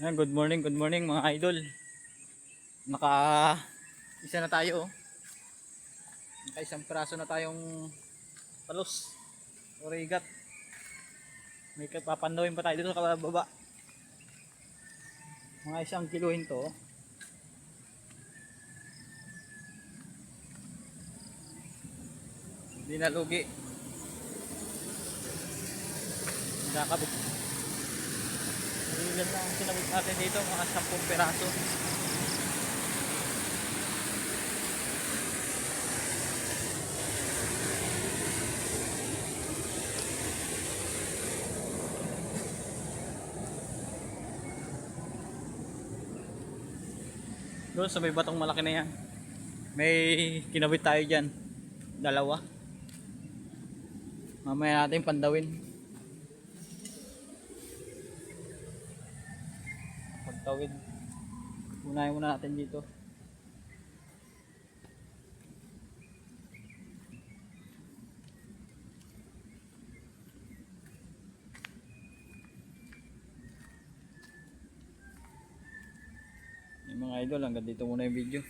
Ayan, good morning mga idol. Naka isa na tayo. Naka isang piraso na tayong palos. Origat. May papandawin pa tayo dito sa baba. Mga isang kiluhin to. Hindi na lugi. Nakakabit. Ilan lang ang sinabit natin dito, mga 10 piraso. Doon sa may batong malaki na yan, may kinabit tayo dyan, dalawa. Mamaya natin pandawin. Pagtawid, unahin muna natin dito. Yung mga idol, hanggang dito muna yung video.